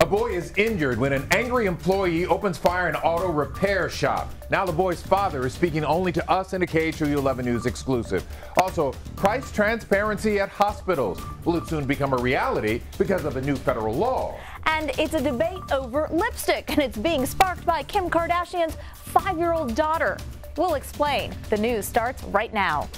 A boy is injured when an angry employee opens fire in an auto repair shop. Now the boy's father is speaking only to us in a KHOU 11 News exclusive. Also, price transparency at hospitals. Will it soon become a reality because of a new federal law? And it's a debate over lipstick, and it's being sparked by Kim Kardashian's 5-year-old daughter. We'll explain. The news starts right now.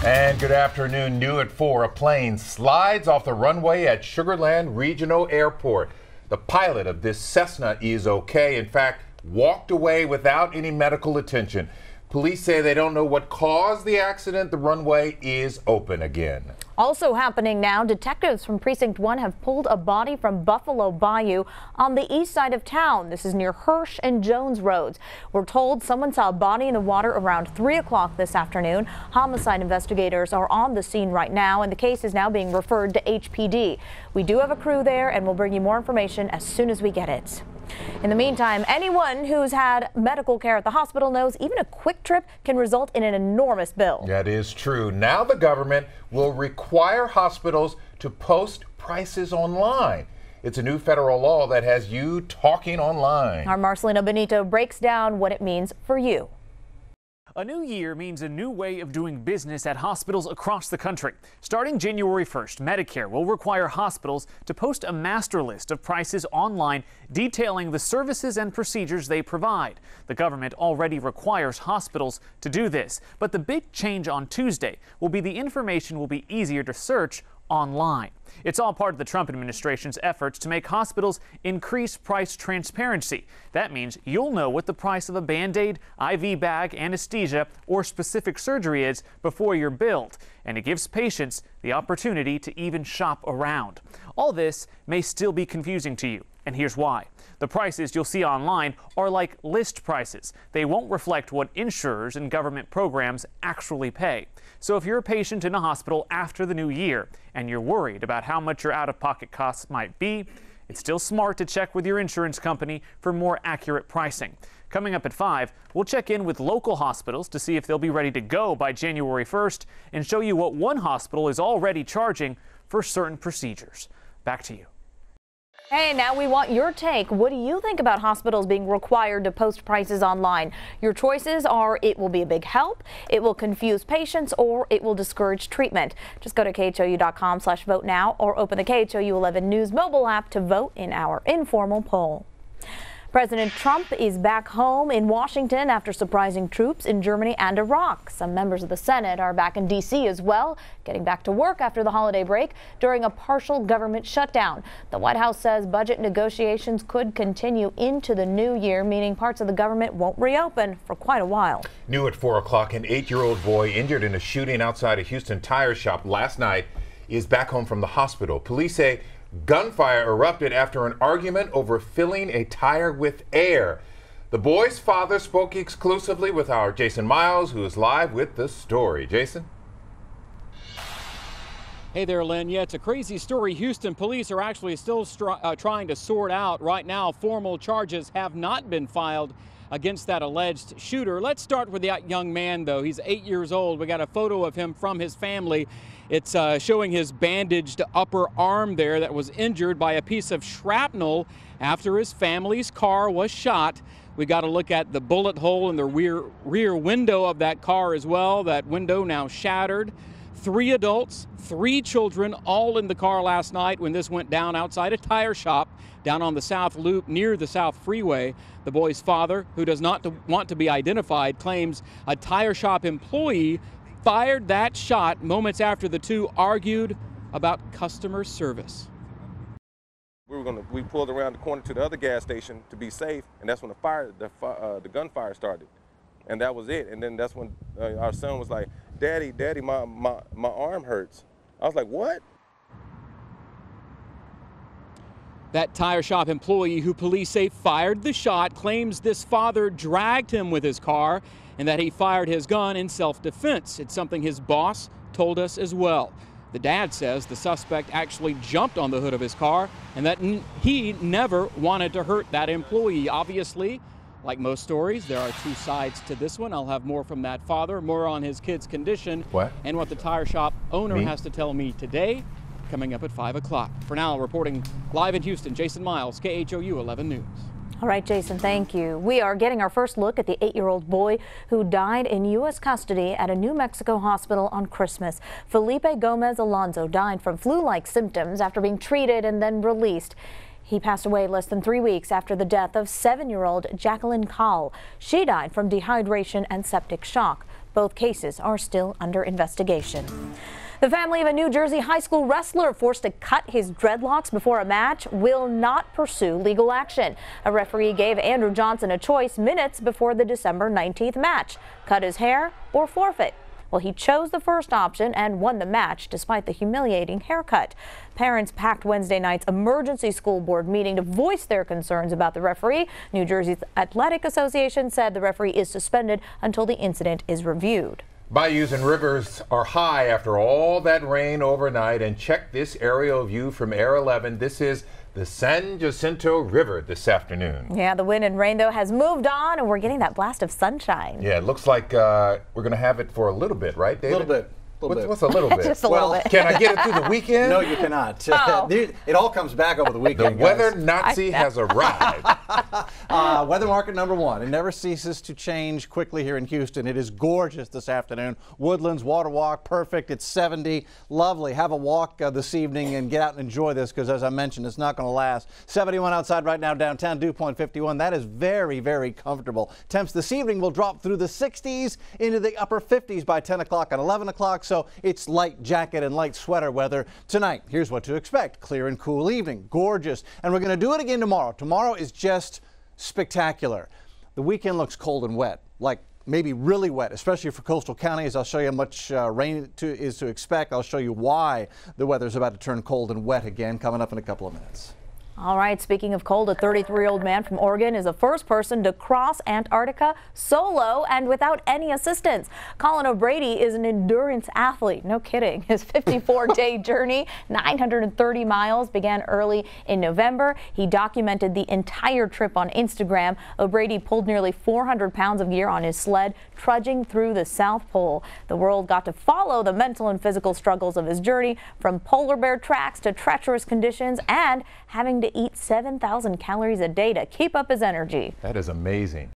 And good afternoon. New at 4, a plane slides off the runway at Sugar Land Regional Airport. The pilot of this Cessna is okay. In fact, walked away without any medical attention. Police say they don't know what caused the accident. The runway is open again. Also happening now, detectives from Precinct 1 have pulled a body from Buffalo Bayou on the east side of town. This is near Hirsch and Jones roads. We're told someone saw a body in the water around 3 o'clock this afternoon. Homicide investigators are on the scene right now, and the case is now being referred to HPD. We do have a crew there, and we'll bring you more information as soon as we get it. In the meantime, anyone who's had medical care at the hospital knows even a quick trip can result in an enormous bill. That is true. Now the government will require hospitals to post prices online. It's a new federal law that has you talking online. Our Marcelino Benito breaks down what it means for you. A new year means a new way of doing business at hospitals across the country. Starting January 1st, Medicare will require hospitals to post a master list of prices online detailing the services and procedures they provide. The government already requires hospitals to do this, but the big change on Tuesday will be the information will be easier to search online. It's all part of the Trump administration's efforts to make hospitals increase price transparency. That means you'll know what the price of a Band-Aid, IV bag, anesthesia, or specific surgery is before you're billed, and it gives patients the opportunity to even shop around. All this may still be confusing to you, and here's why. The prices you'll see online are like list prices. They won't reflect what insurers and government programs actually pay. So if you're a patient in a hospital after the new year and you're worried about how much your out-of-pocket costs might be, it's still smart to check with your insurance company for more accurate pricing. Coming up at 5, we'll check in with local hospitals to see if they'll be ready to go by January 1st and show you what one hospital is already charging for certain procedures. Back to you. Hey, now we want your take. What do you think about hospitals being required to post prices online? Your choices are it will be a big help, it will confuse patients, or it will discourage treatment. Just go to KHOU.com/vote now or open the KHOU 11 News mobile app to vote in our informal poll. President Trump is back home in Washington after surprising troops in Germany and Iraq. Some members of the Senate are back in D.C. as well, getting back to work after the holiday break during a partial government shutdown. The White House says budget negotiations could continue into the new year, meaning parts of the government won't reopen for quite a while. New at 4 o'clock, an 8-year-old boy injured in a shooting outside a Houston tire shop last night is back home from the hospital. Police say gunfire erupted after an argument over filling a tire with air. The boy's father spoke exclusively with our Jason Miles, who is live with the story. Jason? Hey there, Lynn. Yeah, it's a crazy story. Houston police are actually still trying to sort out. Right now, formal charges have not been filed against that alleged shooter. Let's start with that young man, though. He's 8 years old. We got a photo of him from his family. It's showing his bandaged upper arm there that was injured by a piece of shrapnel after his family's car was shot. We got to look at the bullet hole in the rear window of that car as well. That window now shattered. 3 adults, 3 children, all in the car last night when this went down outside a tire shop down on the South Loop near the South Freeway. The boy's father, who does not want to be identified, claims a tire shop employee fired that shot moments after the two argued about customer service. We pulled around the corner to the other gas station to be safe, and that's when the gunfire started, and that was it. And then that's when our son was like, "Daddy, my arm hurts." I was like, "What?" That tire shop employee, who police say fired the shot, claims this father dragged him with his car and that he fired his gun in self-defense. It's something his boss told us as well. The dad says the suspect actually jumped on the hood of his car and that he never wanted to hurt that employee. Obviously, Like most stories, there are two sides to this one. I'll have more from that father, more on his kid's condition, and what the tire shop owner has to tell me today, coming up at 5 o'clock. For now, reporting live in Houston, Jason Miles, KHOU 11 News. All right, Jason, thank you. We are getting our first look at the 8-year-old boy who died in U.S. custody at a New Mexico hospital on Christmas. Felipe Gomez Alonso died from flu-like symptoms after being treated and then released. He passed away less than 3 weeks after the death of 7-year-old Jacqueline KHOU. She died from dehydration and septic shock. Both cases are still under investigation. The family of a New Jersey high school wrestler forced to cut his dreadlocks before a match will not pursue legal action. A referee gave Andrew Johnson a choice minutes before the December 19th match: cut his hair or forfeit. Well, he chose the first option and won the match despite the humiliating haircut. Parents packed Wednesday night's emergency school board meeting to voice their concerns about the referee. New Jersey's Athletic Association said the referee is suspended until the incident is reviewed. Bayous and rivers are high after all that rain overnight, and check this aerial view from Air 11. This is the San Jacinto River this afternoon. Yeah, the wind and rain, though, has moved on, and we're getting that blast of sunshine. Yeah, it looks like we're going to have it for a little bit, right, David? A little bit. What's a little bit? Just a little bit. Can I get it through the weekend? No, you cannot. Oh. It all comes back over the weekend. The weather Nazi has arrived. Weather market number one. It never ceases to change quickly here in Houston. It is gorgeous this afternoon. Woodlands, Water Walk, perfect. It's 70. Lovely. Have a walk this evening and get out and enjoy this because, as I mentioned, it's not going to last. 71 outside right now downtown, dew point 51. That is very, very comfortable. Temps this evening will drop through the 60s into the upper 50s by 10 o'clock and 11 o'clock. So it's light jacket and light sweater weather tonight. Here's what to expect. Clear and cool evening. Gorgeous. And we're going to do it again tomorrow. Tomorrow is just spectacular. The weekend looks cold and wet, like maybe really wet, especially for coastal counties. I'll show you how much rain is to expect. I'll show you why the weather is about to turn cold and wet again coming up in a couple of minutes. All right, speaking of cold, a 33-year-old man from Oregon is the first person to cross Antarctica solo and without any assistance. Colin O'Brady is an endurance athlete. No kidding. His 54-day journey, 930 miles, began early in November. He documented the entire trip on Instagram. O'Brady pulled nearly 400 pounds of gear on his sled, trudging through the South Pole. The world got to follow the mental and physical struggles of his journey, from polar bear tracks to treacherous conditions and having to eat 7,000 calories a day to keep up his energy. That is amazing.